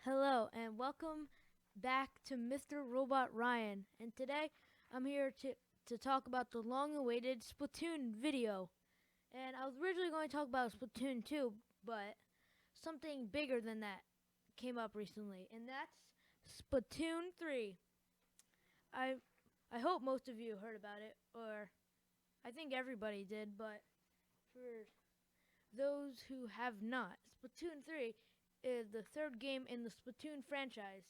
Hello and welcome back to Mr. Robot Ryan. And today I'm here to talk about the long awaited Splatoon video. And I was originally going to talk about Splatoon 2, but something bigger than that came up recently, and that's Splatoon 3. I I hope most of you heard about it, or I think everybody did, but for those who have not, Splatoon 3 is the third game in the Splatoon franchise.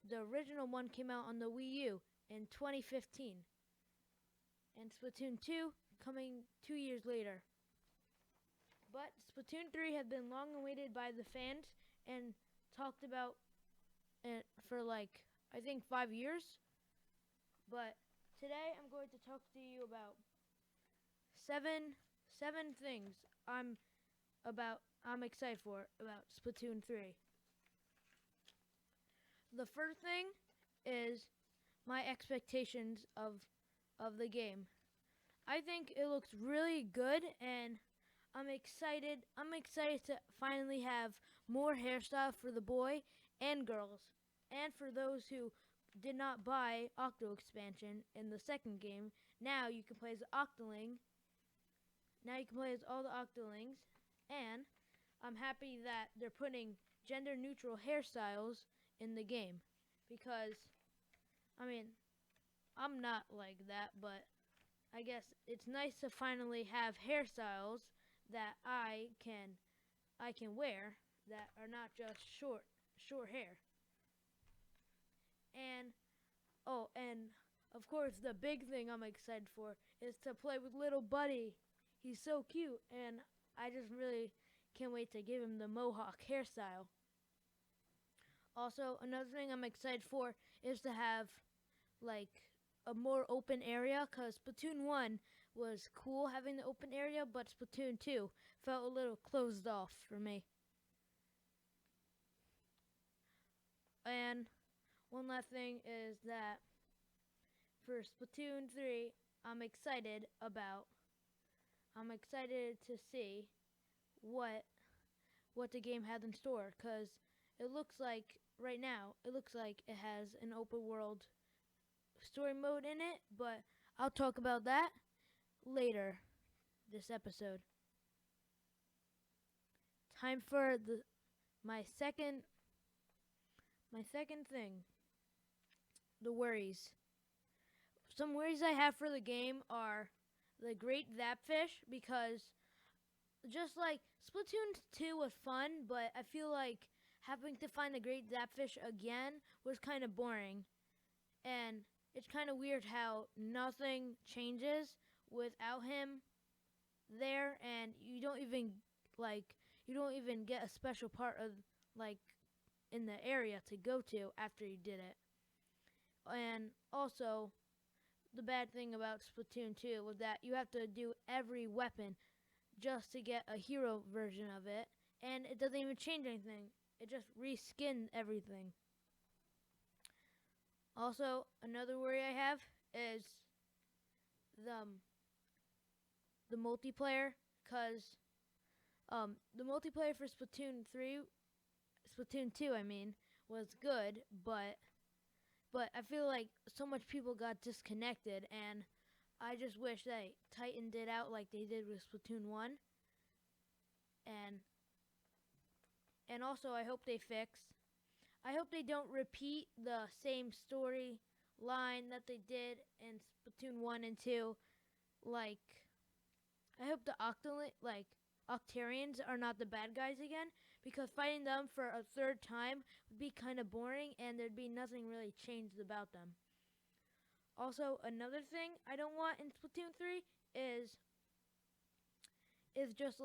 The original one came out on the Wii U in 2015, and Splatoon 2 coming 2 years later. But Splatoon 3 had been long awaited by the fans and talked about it for like, I think 5 years. But today I'm going to talk to you about seven things I'm excited for about Splatoon 3. The first thing is my expectations of the game. I think it looks really good, and I'm excited. I'm excited to finally have more hairstyle for the boy and girls, and for those who did not buy Octo expansion in the second game. Now you can play as Octoling. Now you can play as all the Octolings, and I'm happy that they're putting gender neutral hairstyles in the game because I mean, I'm not like that, but I guess it's nice to finally have hairstyles that I can wear that are not just short hair. And and of course the big thing I'm excited for is to play with little Buddy. He's so cute, and I just really can't wait to give him the mohawk hairstyle. Also, another thing I'm excited for is to have like a more open area, because Splatoon 1 was cool having the open area, but Splatoon 2 felt a little closed off for me. And one last thing is that for Splatoon 3, I'm excited about I'm excited to see what what the game has in store, cuz it looks like right now it looks like it has an open world story mode in it, but I'll talk about that later this episode. Time for the my second my second thing, the worries. Some worries I have for the game are the Great Zapfish, because just like Splatoon 2 was fun, but I feel like having to find the Great Zapfish again was kind of boring. And it's kind of weird how nothing changes without him there, and like you don't even get a special part of like in the area to go to after you did it. And also, the bad thing about Splatoon 2 was that you have to do every weapon just to get a hero version of it, and it doesn't even change anything. It just reskinned everything. Also, another worry I have is the the multiplayer, cause the multiplayer for Splatoon 2, I mean, was good, but I feel like so much people got disconnected, and I just wish they tightened it out like they did with Splatoon 1. And also I hope they don't repeat the same story line that they did in Splatoon 1 and 2. Like, I hope the Octarians are not the bad guys again, because fighting them for a third time would be kind of boring, and there'd be nothing really changed about them. Also, another thing I don't want in Splatoon 3 is just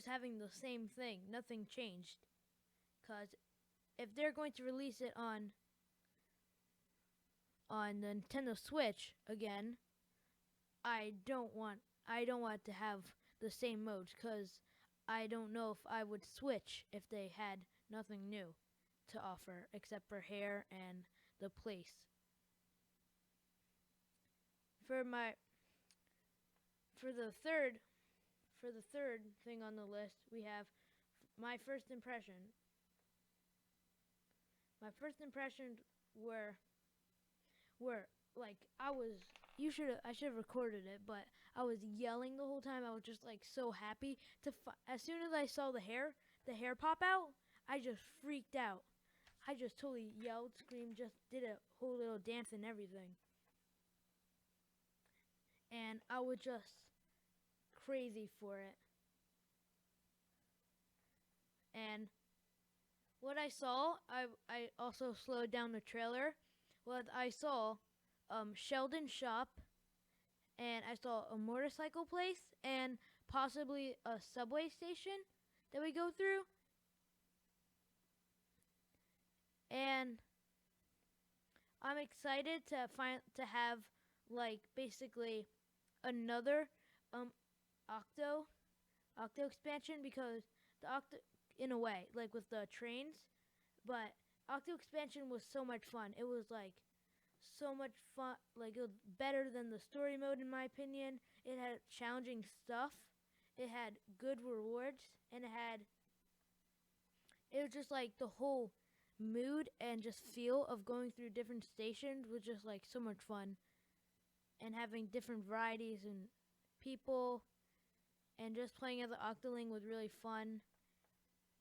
having the same thing. Nothing changed. Cuz if they're going to release it on the Nintendo Switch again, I don't want to have the same modes, cuz I don't know if I would switch if they had nothing new to offer except for hair and the place. For my for the third thing on the list, we have my first impression. my first impressions were were like I should have recorded it, but I was yelling the whole time. I was just like so happy as soon as I saw the hair pop out, I just freaked out. I just totally yelled, screamed, just did a whole little dance and everything. And I was just crazy for it. And what I saw, I also slowed down the trailer. What I saw, Sheldon Shop, and I saw a motorcycle place, and possibly a subway station that we go through. And I'm excited to have like basically another um Octo expansion, because the Octo, in a way, like with the trains, but Octo expansion was so much fun. It was like so much fun. Like, it was better than the story mode in my opinion. It had challenging stuff. It had good rewards, and it was just like the whole mood and just feel of going through different stations was just like so much fun, and having different varieties and people, and just playing as the Octoling was really fun,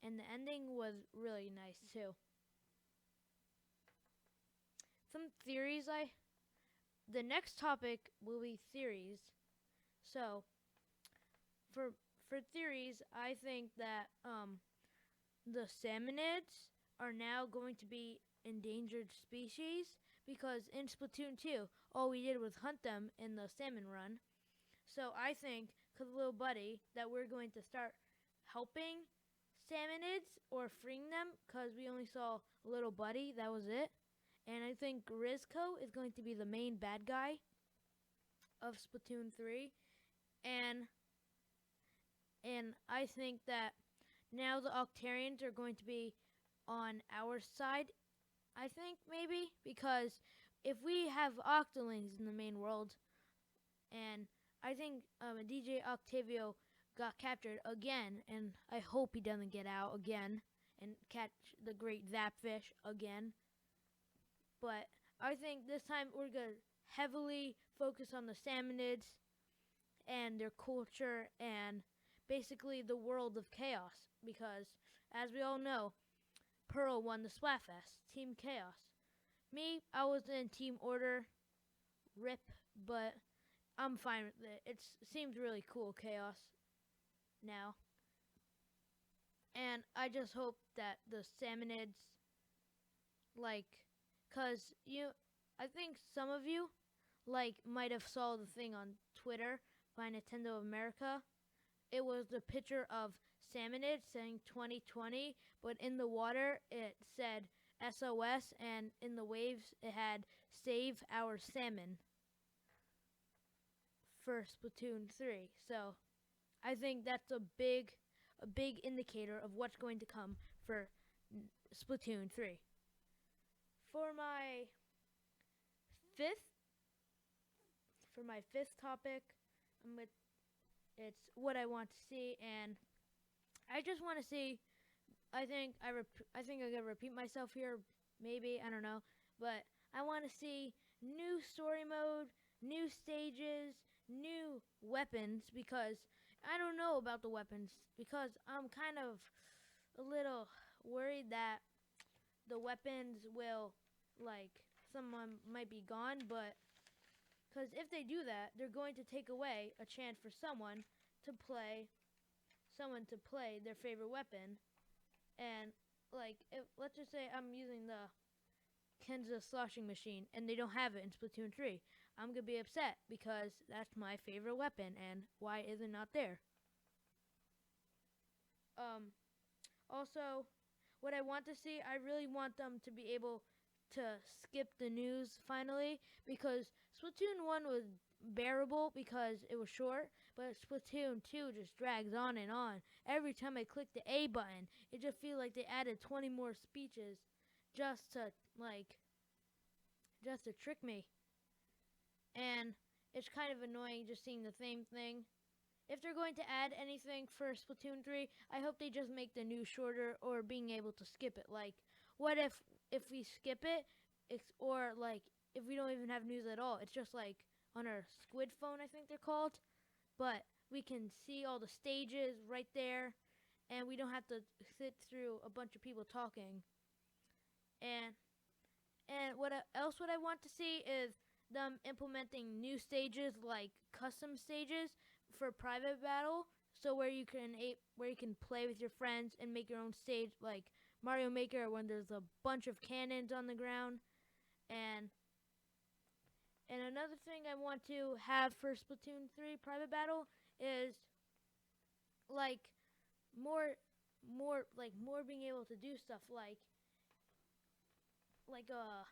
and the ending was really nice too. Some theories I The next topic will be theories. So, for theories, I think that the salmonids are now going to be endangered species, because in Splatoon 2, all we did was hunt them in the salmon run. So I think, because little buddy, that we're going to start helping salmonids or freeing them, because we only saw little buddy, that was it. And I think Rizko is going to be the main bad guy of Splatoon 3. And I think that now the Octarians are going to be on our side, I think, maybe, because if we have Octolings in the main world, and I think DJ Octavio got captured again, and I hope he doesn't get out again and catch the great Zapfish again. But I think this time we're going to heavily focus on the salmonids and their culture and basically the world of chaos, because, as we all know, Pearl won the Splatfest, Team Chaos. Me, I was in Team Order, RIP, but I'm fine with it. It seems really cool, Chaos, now. And I just hope that the salmonids, like, because I think some of you, like, might have saw the thing on Twitter by Nintendo America. It was the picture of salmonid saying 2020, but in the water it said SOS, and in the waves it had Save Our Salmon for Splatoon 3. So I think that's a big indicator of what's going to come for Splatoon 3. For my fifth topic, it's what I want to see, and I just want to see. I think I gotta repeat myself here. Maybe, I don't know, but I want to see new story mode, new stages, new weapons, because I don't know about the weapons, because I'm kind of a little worried that the weapons will, like, someone might be gone, but because if they do that, they're going to take away a chance for someone to play their favorite weapon. And, like, let's just say I'm using the Kansas sloshing machine and they don't have it in Splatoon 3. I'm going to be upset, because that's my favorite weapon, and why is it not there? Also, what I want to see, I really want them to be able to skip the news finally, because Splatoon 1 was bearable because it was short, but Splatoon 2 just drags on and on. Every time I click the A button, it just feels like they added 20 more speeches just to trick me. And it's kind of annoying just seeing the same thing. If they're going to add anything for Splatoon 3, I hope they just make the news shorter, or being able to skip it. Like, what if we skip it, or like if we don't even have news at all? It's just like on our Squid phone, I think they're called, but we can see all the stages right there, and we don't have to sit through a bunch of people talking. And else would I want to see is them implementing new stages like custom stages for private battle. So where you can play with your friends and make your own stage like Mario Maker when there's a bunch of cannons on the ground. And another thing I want to have for Splatoon 3 private battle is like more being able to do stuff like a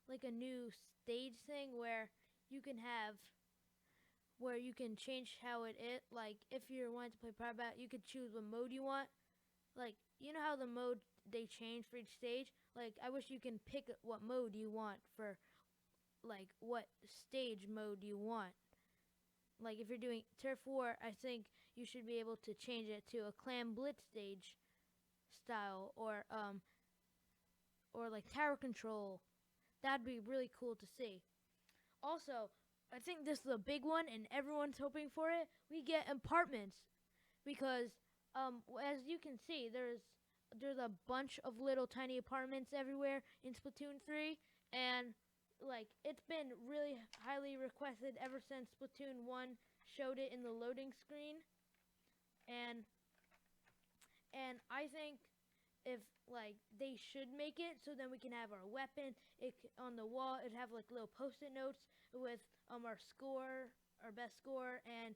like a new stage thing where you can change how it is. Like if you're wanting to play private battle, you could choose what mode you want. Like you know how the mode they change for each stage. Like I wish you can pick what mode you want for like what stage mode you want. Like if you're doing Turf War, I think you should be able to change it to a Clam Blitz stage style, or like tower control. That'd be really cool to see. Also, I think this is a big one, and everyone's hoping for it. We get apartments because, as you can see, there's a bunch of little tiny apartments everywhere in Splatoon 3, and like it's been really highly requested ever since Splatoon 1 showed it in the loading screen, and I think if like they should make it so then we can have our weapon on the wall. It'd have like little post-it notes with our score, our best score, and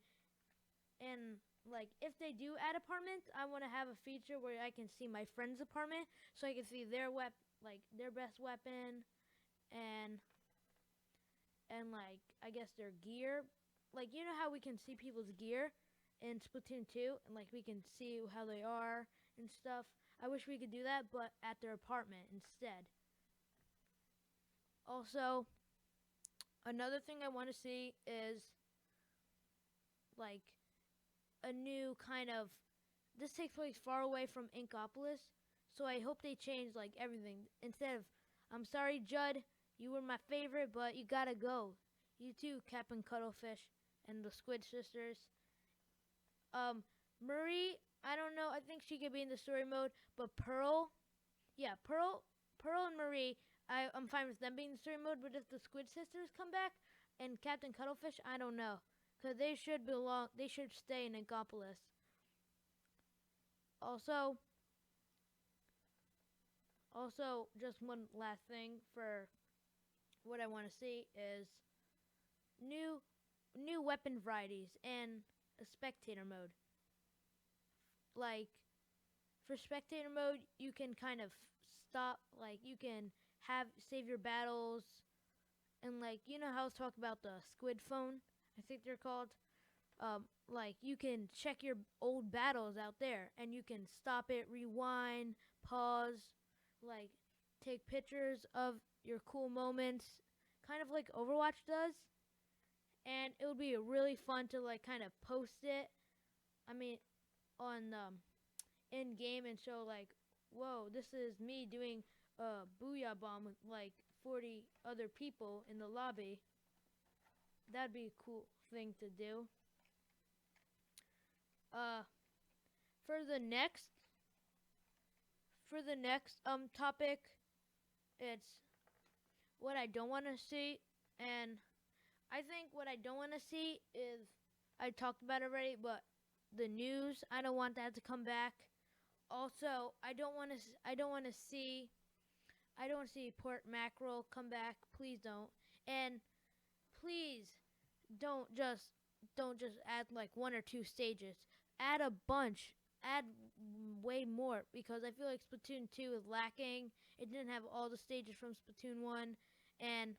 like if they do add apartments, I want to have a feature where I can see my friend's apartment so I can see their best weapon, and like I guess their gear. Like you know how we can see people's gear in Splatoon 2, and like we can see how they are and stuff. I wish we could do that, but at their apartment instead. Also, another thing I want to see is like a new kind of. This takes place far away from Inkopolis, so I hope they change like everything. Instead of, I'm sorry, Judd, you were my favorite, but you gotta go. You too, Captain Cuttlefish and the Squid Sisters. Marie, I don't know. I think she could be in the story mode, but Pearl, yeah, Pearl and Marie, I'm fine with them being in the story mode. But if the Squid Sisters come back and Captain Cuttlefish, I don't know, cause they should belong. They should stay in Inkopolis. Also, just one last thing for what I want to see is new weapon varieties and a spectator mode. Like for spectator mode, you can kind of stop. Like you can have save your battles, and like you know how I was talking about the Squid phone. I think they're called. Like you can check your old battles out there, and you can stop it, rewind, pause, like take pictures of your cool moments, kind of like Overwatch does. And it would be really fun to like kind of post it. I mean, on in game and show like, whoa, this is me doing a booyah bomb with like 40 other people in the lobby. That'd be a cool thing to do. For the next topic, it's what I don't want to see, and I think what I don't want to see is I talked about it already, but the news. I don't want that to come back. Also, I don't want to. I don't want to see Port Mackerel come back. Please don't. And please don't just add like one or two stages. Add a bunch. Add way more because I feel like Splatoon 2 is lacking. It didn't have all the stages from Splatoon 1, and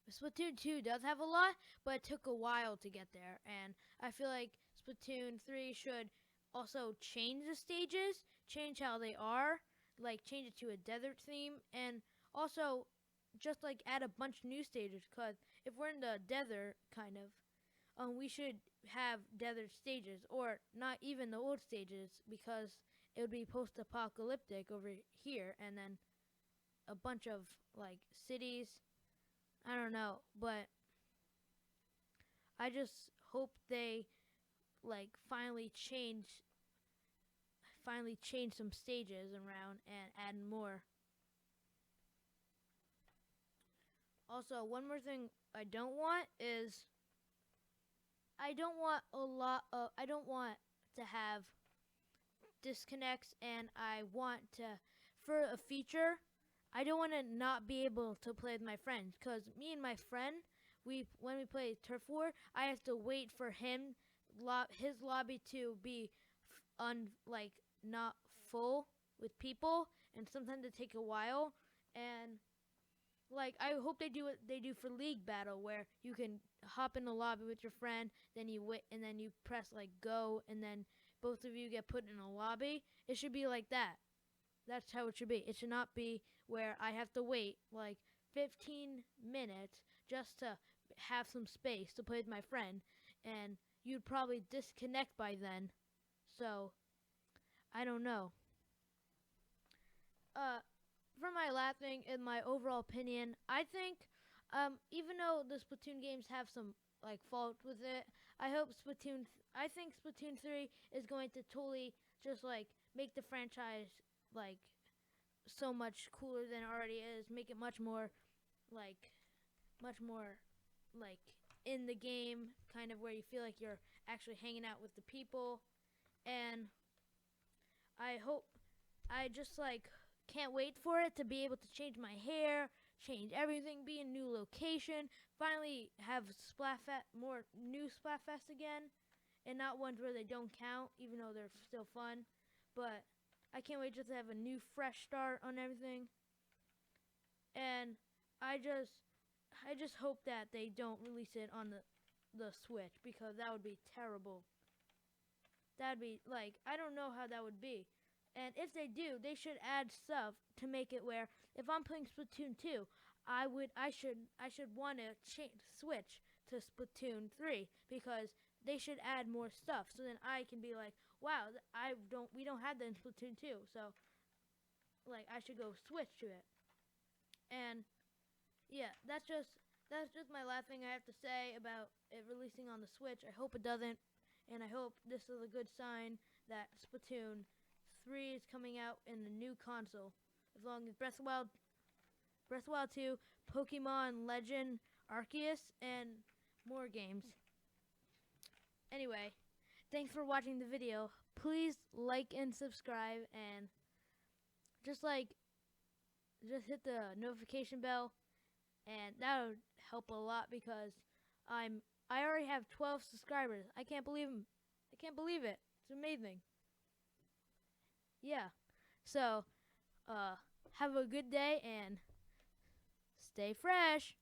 Splatoon 2 does have a lot, but it took a while to get there. And I feel like Splatoon 3 should also change the stages, change how they are, like change it to a desert theme, and also just like add a bunch of new stages. Cause if we're in the desert, kind of, we should have desert stages, or not even the old stages, because it would be post-apocalyptic over here, and then a bunch of like cities. I don't know, but I just hope they like finally change some stages around and add more. Also, one more thing I don't want is I don't want to have disconnects, and I want to, for a feature, I don't want to not be able to play with my friends, because me and my friend, when we play turf war, I have to wait for his lobby to be like not full with people, and sometimes it take a while. And like I hope they do what they do for League Battle, where you can hop in the lobby with your friend, then you wait, and then you press like go, and then both of you get put in a lobby. It should be like that. That's how it should be. It should not be where I have to wait like 15 minutes just to have some space to play with my friend, and you'd probably disconnect by then. So I don't know. Uh, for my last thing, in my overall opinion, I think, even though the Splatoon games have some like fault with it, I think Splatoon 3 is going to totally just like make the franchise like so much cooler than it already is. Make it like much more like in the game, kind of where you feel like you're actually hanging out with the people. And I hope I just like can't wait for it to be able to change my hair, change everything, be a new location, finally have more new Splatfest again, and not ones where they don't count, even though they're still fun. But I can't wait just to have a new fresh start on everything. And I just hope that they don't release it on the Switch, because that would be terrible. That'd be like I don't know how that would be. And if they do, they should add stuff to make it where if I'm playing Splatoon 2, I should want to switch to Splatoon 3, because they should add more stuff, so then I can be like, wow, we don't have that in Splatoon 2, so like I should go switch to it. And yeah, that's just my last thing I have to say about it releasing on the Switch. I hope it doesn't, and I hope this is a good sign that Splatoon 3 is coming out in the new console. As long as Breath of the Wild 2, Pokemon Legend Arceus, and more games. Anyway, thanks for watching the video. Please like and subscribe, and just hit the notification bell, and that would help a lot, because I already have 12 subscribers. I can't believe them. I can't believe it. It's amazing. Yeah. So, have a good day and stay fresh.